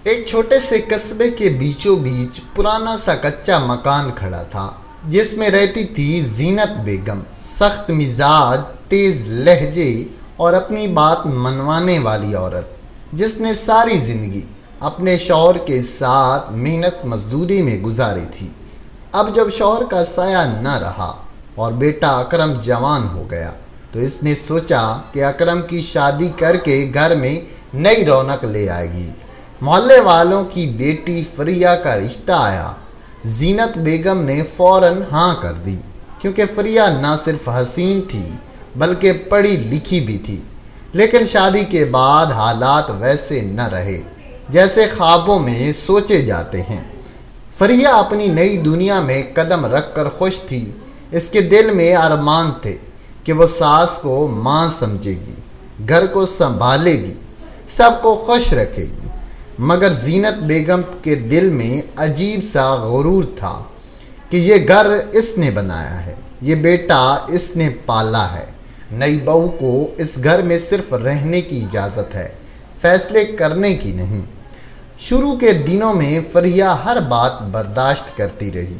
ایک چھوٹے سے قصبے کے بیچوں بیچ پرانا سا کچا مکان کھڑا تھا جس میں رہتی تھی زینت بیگم، سخت مزاج، تیز لہجے اور اپنی بات منوانے والی عورت، جس نے ساری زندگی اپنے شوہر کے ساتھ محنت مزدوری میں گزاری تھی۔ اب جب شوہر کا سایہ نہ رہا اور بیٹا اکرم جوان ہو گیا تو اس نے سوچا کہ اکرم کی شادی کر کے گھر میں نئی رونق لے آئے گی۔ محلے والوں کی بیٹی فریہ کا رشتہ آیا۔ زینت بیگم نے فوراً ہاں کر دی، کیونکہ فریہ نہ صرف حسین تھی بلکہ پڑھی لکھی بھی تھی۔ لیکن شادی کے بعد حالات ویسے نہ رہے جیسے خوابوں میں سوچے جاتے ہیں۔ فریہ اپنی نئی دنیا میں قدم رکھ کر خوش تھی۔ اس کے دل میں ارمان تھے کہ وہ ساس کو ماں سمجھے گی، گھر کو سنبھالے گی، سب کو خوش رکھے گی۔ مگر زینت بیگم کے دل میں عجیب سا غرور تھا کہ یہ گھر اس نے بنایا ہے، یہ بیٹا اس نے پالا ہے۔ نئی بہو کو اس گھر میں صرف رہنے کی اجازت ہے، فیصلے کرنے کی نہیں۔ شروع کے دنوں میں فریہ ہر بات برداشت کرتی رہی۔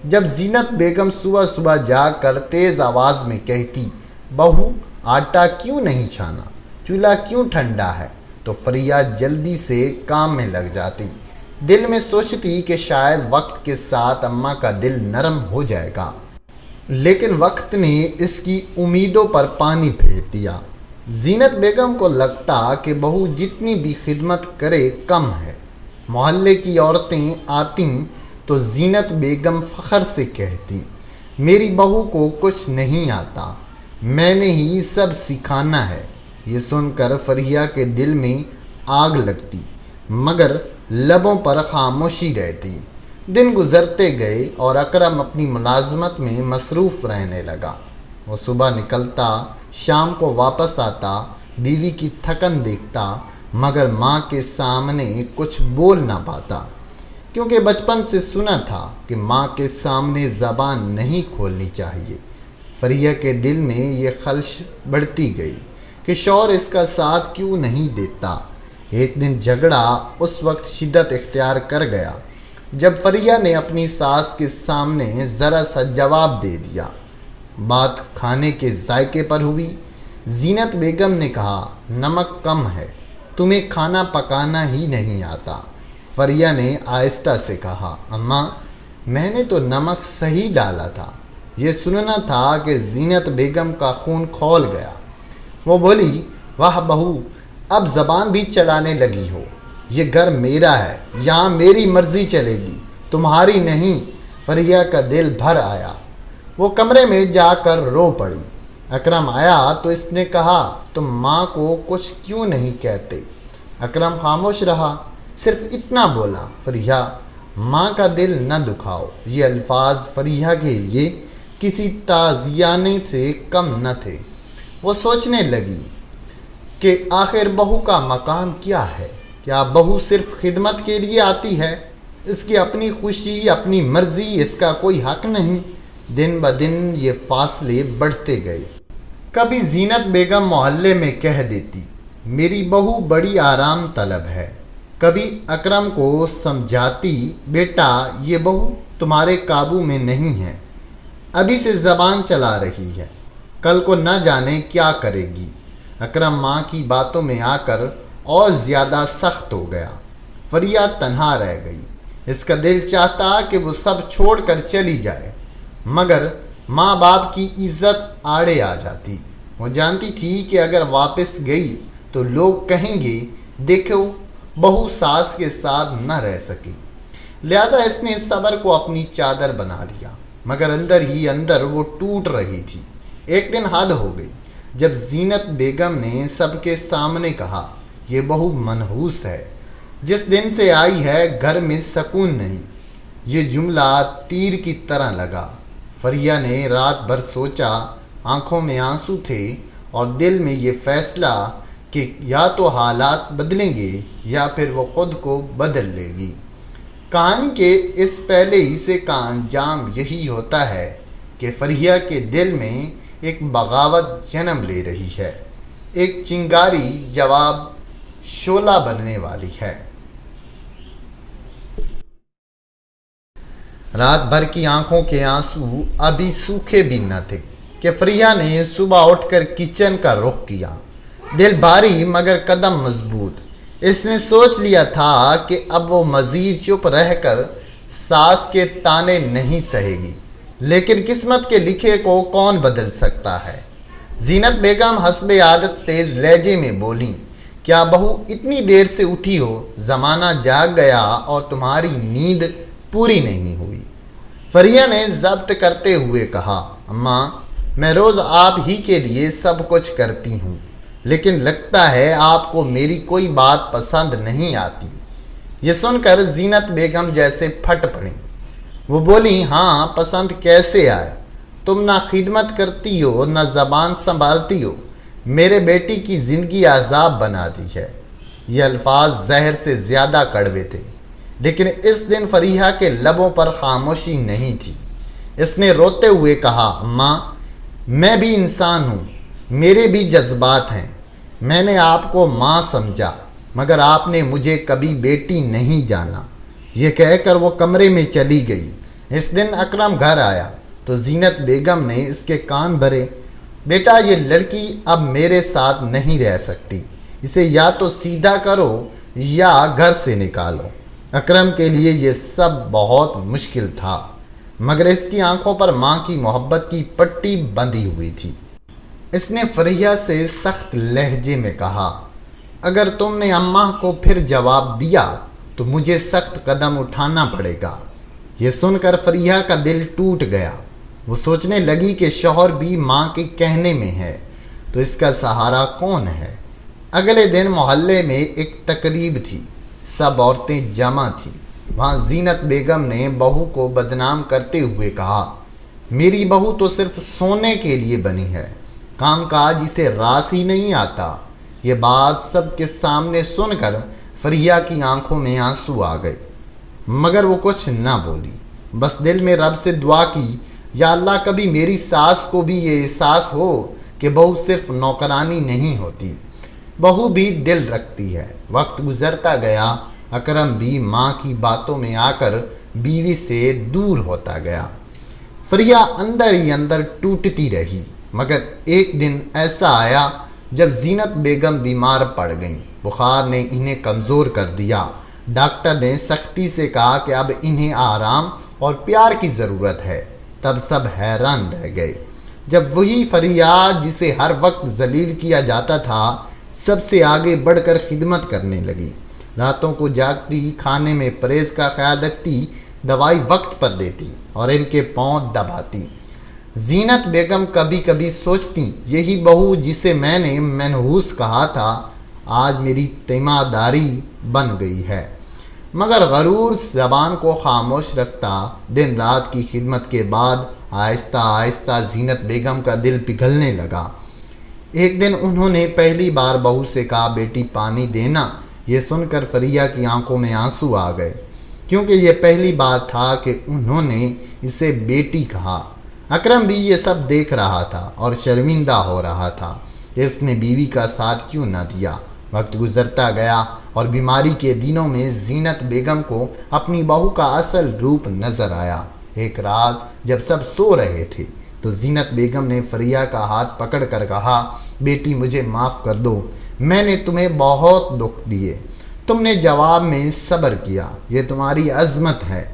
جب زینت بیگم صبح صبح جاگ کر تیز آواز میں کہتی، بہو آٹا کیوں نہیں چھانا، چولہا کیوں ٹھنڈا ہے، تو فریہ جلدی سے کام میں لگ جاتی۔ دل میں سوچتی کہ شاید وقت کے ساتھ اماں کا دل نرم ہو جائے گا، لیکن وقت نے اس کی امیدوں پر پانی پھیر دیا۔ زینت بیگم کو لگتا کہ بہو جتنی بھی خدمت کرے کم ہے۔ محلے کی عورتیں آتیں تو زینت بیگم فخر سے کہتی، میری بہو کو کچھ نہیں آتا، میں نے ہی سب سکھانا ہے۔ یہ سن کر فریہ کے دل میں آگ لگتی، مگر لبوں پر خاموشی رہتی۔ دن گزرتے گئے اور اکرم اپنی ملازمت میں مصروف رہنے لگا۔ وہ صبح نکلتا، شام کو واپس آتا، بیوی کی تھکن دیکھتا، مگر ماں کے سامنے کچھ بول نہ پاتا، کیونکہ بچپن سے سنا تھا کہ ماں کے سامنے زبان نہیں کھولنی چاہیے۔ فریہ کے دل میں یہ خلش بڑھتی گئی کہ شوہر اس کا ساتھ کیوں نہیں دیتا۔ ایک دن جھگڑا اس وقت شدت اختیار کر گیا جب فریہ نے اپنی ساس کے سامنے ذرا سا جواب دے دیا۔ بات کھانے کے ذائقے پر ہوئی۔ زینت بیگم نے کہا، نمک کم ہے، تمہیں کھانا پکانا ہی نہیں آتا۔ فریہ نے آہستہ سے کہا، اماں میں نے تو نمک صحیح ڈالا تھا۔ یہ سننا تھا کہ زینت بیگم کا خون کھول گیا۔ وہ بولی، واہ بہو، اب زبان بھی چلانے لگی ہو، یہ گھر میرا ہے، یہاں میری مرضی چلے گی، تمہاری نہیں۔ فریہ کا دل بھر آیا، وہ کمرے میں جا کر رو پڑی۔ اکرم آیا تو اس نے کہا، تم ماں کو کچھ کیوں نہیں کہتے؟ اکرم خاموش رہا، صرف اتنا بولا، فریہ ماں کا دل نہ دکھاؤ۔ یہ الفاظ فریہ کے لیے کسی تعزیانے سے کم نہ تھے۔ وہ سوچنے لگی کہ آخر بہو کا مقام کیا ہے؟ کیا بہو صرف خدمت کے لیے آتی ہے؟ اس کی اپنی خوشی، اپنی مرضی، اس کا کوئی حق نہیں۔ دن بدن یہ فاصلے بڑھتے گئے۔ کبھی زینت بیگم محلے میں کہہ دیتی، میری بہو بڑی آرام طلب ہے۔ کبھی اکرم کو سمجھاتی، بیٹا یہ بہو تمہارے قابو میں نہیں ہے، ابھی سے زبان چلا رہی ہے، کل کو نہ جانے کیا کرے گی۔ اکرم ماں کی باتوں میں آ کر اور زیادہ سخت ہو گیا۔ فریہ تنہا رہ گئی۔ اس کا دل چاہتا کہ وہ سب چھوڑ کر چلی جائے، مگر ماں باپ کی عزت آڑے آ جاتی۔ وہ جانتی تھی کہ اگر واپس گئی تو لوگ کہیں گے، دیکھو بہو ساس کے ساتھ نہ رہ سکی۔ لہذا اس نے صبر کو اپنی چادر بنا لیا، مگر اندر ہی اندر وہ ٹوٹ رہی تھی۔ ایک دن حد ہو گئی جب زینت بیگم نے سب کے سامنے کہا، یہ بہو منحوس ہے، جس دن سے آئی ہے گھر میں سکون نہیں۔ یہ جملہ تیر کی طرح لگا۔ فریہ نے رات بھر سوچا، آنکھوں میں آنسو تھے اور دل میں یہ فیصلہ کہ یا تو حالات بدلیں گے یا پھر وہ خود کو بدل لے گی۔ کہانی کے اس پہلے حصے کا انجام یہی ہوتا ہے کہ فریہ کے دل میں ایک بغاوت جنم لے رہی ہے، ایک چنگاری جواب شعلہ بننے والی ہے۔ رات بھر کی آنکھوں کے آنسو ابھی سوکھے بھی نہ تھے کہ فریہ نے صبح اٹھ کر کچن کا رخ کیا۔ دل بھاری مگر قدم مضبوط۔ اس نے سوچ لیا تھا کہ اب وہ مزید چپ رہ کر ساس کے تانے نہیں سہے گی، لیکن قسمت کے لکھے کو کون بدل سکتا ہے۔ زینت بیگم حسب عادت تیز لہجے میں بولیں، کیا بہو اتنی دیر سے اٹھی ہو؟ زمانہ جاگ گیا اور تمہاری نیند پوری نہیں ہوئی۔ فریہ نے ضبط کرتے ہوئے کہا، اماں میں روز آپ ہی کے لیے سب کچھ کرتی ہوں، لیکن لگتا ہے آپ کو میری کوئی بات پسند نہیں آتی۔ یہ سن کر زینت بیگم جیسے پھٹ پڑیں۔ وہ بولی، ہاں پسند کیسے آئے؟ تم نہ خدمت کرتی ہو نہ زبان سنبھالتی ہو، میرے بیٹی کی زندگی عذاب بنا دی ہے۔ یہ الفاظ زہر سے زیادہ کڑوے تھے، لیکن اس دن فریحہ کے لبوں پر خاموشی نہیں تھی۔ اس نے روتے ہوئے کہا، اماں میں بھی انسان ہوں، میرے بھی جذبات ہیں۔ میں نے آپ کو ماں سمجھا، مگر آپ نے مجھے کبھی بیٹی نہیں جانا۔ یہ کہہ کر وہ کمرے میں چلی گئی۔ اس دن اکرم گھر آیا تو زینت بیگم نے اس کے کان بھرے، بیٹا یہ لڑکی اب میرے ساتھ نہیں رہ سکتی، اسے یا تو سیدھا کرو یا گھر سے نکالو۔ اکرم کے لیے یہ سب بہت مشکل تھا، مگر اس کی آنکھوں پر ماں کی محبت کی پٹی بندھی ہوئی تھی۔ اس نے فریہ سے سخت لہجے میں کہا، اگر تم نے اماں کو پھر جواب دیا تو مجھے سخت قدم اٹھانا پڑے گا۔ یہ سن کر فریہ کا دل ٹوٹ گیا۔ وہ سوچنے لگی کہ شوہر بھی ماں کے کہنے میں ہے تو اس کا سہارا کون ہے؟ اگلے دن محلے میں ایک تقریب تھی، سب عورتیں جمع تھیں۔ وہاں زینت بیگم نے بہو کو بدنام کرتے ہوئے کہا، میری بہو تو صرف سونے کے لیے بنی ہے، کام کاج اسے راس ہی نہیں آتا۔ یہ بات سب کے سامنے سن کر فریہ کی آنکھوں میں آنسو آ گئے، مگر وہ کچھ نہ بولی، بس دل میں رب سے دعا کی، یا اللہ کبھی میری ساس کو بھی یہ احساس ہو کہ بہو صرف نوکرانی نہیں ہوتی، بہو بھی دل رکھتی ہے۔ وقت گزرتا گیا، اکرم بھی ماں کی باتوں میں آ کر بیوی سے دور ہوتا گیا۔ فریہ اندر ہی اندر ٹوٹتی رہی، مگر ایک دن ایسا آیا جب زینت بیگم بیمار پڑ گئیں۔ بخار نے انہیں کمزور کر دیا۔ ڈاکٹر نے سختی سے کہا کہ اب انہیں آرام اور پیار کی ضرورت ہے۔ تب سب حیران رہ گئے جب وہی فریہ جسے ہر وقت ذلیل کیا جاتا تھا سب سے آگے بڑھ کر خدمت کرنے لگی۔ راتوں کو جاگتی، کھانے میں پرہیز کا خیال رکھتی، دوائی وقت پر دیتی اور ان کے پاؤں دباتی۔ زینت بیگم کبھی کبھی سوچتی، یہی بہو جسے میں نے منحوس کہا تھا آج میری تیمارداری بن گئی ہے، مگر غرور زبان کو خاموش رکھتا۔ دن رات کی خدمت کے بعد آہستہ آہستہ زینت بیگم کا دل پگھلنے لگا۔ ایک دن انہوں نے پہلی بار بہو سے کہا، بیٹی پانی دینا۔ یہ سن کر فریہ کی آنکھوں میں آنسو آ گئے، کیونکہ یہ پہلی بار تھا کہ انہوں نے اسے بیٹی کہا۔ اکرم بھی یہ سب دیکھ رہا تھا اور شرمندہ ہو رہا تھا، اس نے بیوی کا ساتھ کیوں نہ دیا۔ وقت گزرتا گیا اور بیماری کے دنوں میں زینت بیگم کو اپنی بہو کا اصل روپ نظر آیا۔ ایک رات جب سب سو رہے تھے تو زینت بیگم نے فریہ کا ہاتھ پکڑ کر کہا، بیٹی مجھے معاف کر دو، میں نے تمہیں بہت دکھ دیے، تم نے جواب میں صبر کیا، یہ تمہاری عظمت ہے۔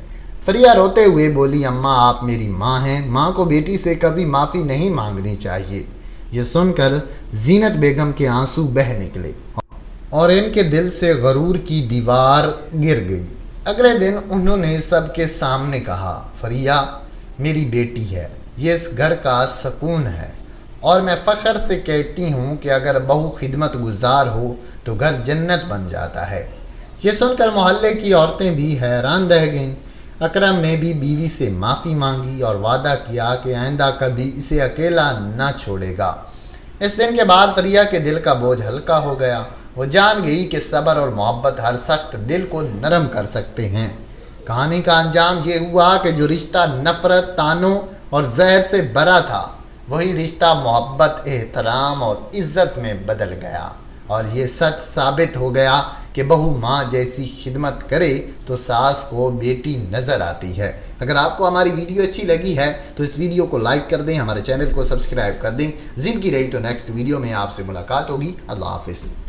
فریہ روتے ہوئے بولی، اماں آپ میری ماں ہیں، ماں کو بیٹی سے کبھی معافی نہیں مانگنی چاہیے۔ یہ سن کر زینت بیگم کے آنسو بہہ نکلے اور ان کے دل سے غرور کی دیوار گر گئی۔ اگلے دن انہوں نے سب کے سامنے کہا، فریہ میری بیٹی ہے، یہ اس گھر کا سکون ہے، اور میں فخر سے کہتی ہوں کہ اگر بہو خدمت گزار ہو تو گھر جنت بن جاتا ہے۔ یہ سن کر محلے کی عورتیں بھی حیران رہ گئیں۔ اکرم نے بھی بیوی سے معافی مانگی اور وعدہ کیا کہ آئندہ کبھی اسے اکیلا نہ چھوڑے گا۔ اس دن کے بعد فریہ کے دل کا بوجھ ہلکا ہو گیا۔ وہ جان گئی کہ صبر اور محبت ہر سخت دل کو نرم کر سکتے ہیں۔ کہانی کا انجام یہ ہوا کہ جو رشتہ نفرت، طعنوں اور زہر سے بھرا تھا، وہی رشتہ محبت، احترام اور عزت میں بدل گیا، اور یہ سچ ثابت ہو گیا کہ کہ بہو ماں جیسی خدمت کرے تو ساس کو بیٹی نظر آتی ہے۔ اگر آپ کو ہماری ویڈیو اچھی لگی ہے تو اس ویڈیو کو لائک کر دیں، ہمارے چینل کو سبسکرائب کر دیں۔ زندگی رہی تو نیکسٹ ویڈیو میں آپ سے ملاقات ہوگی۔ اللہ حافظ۔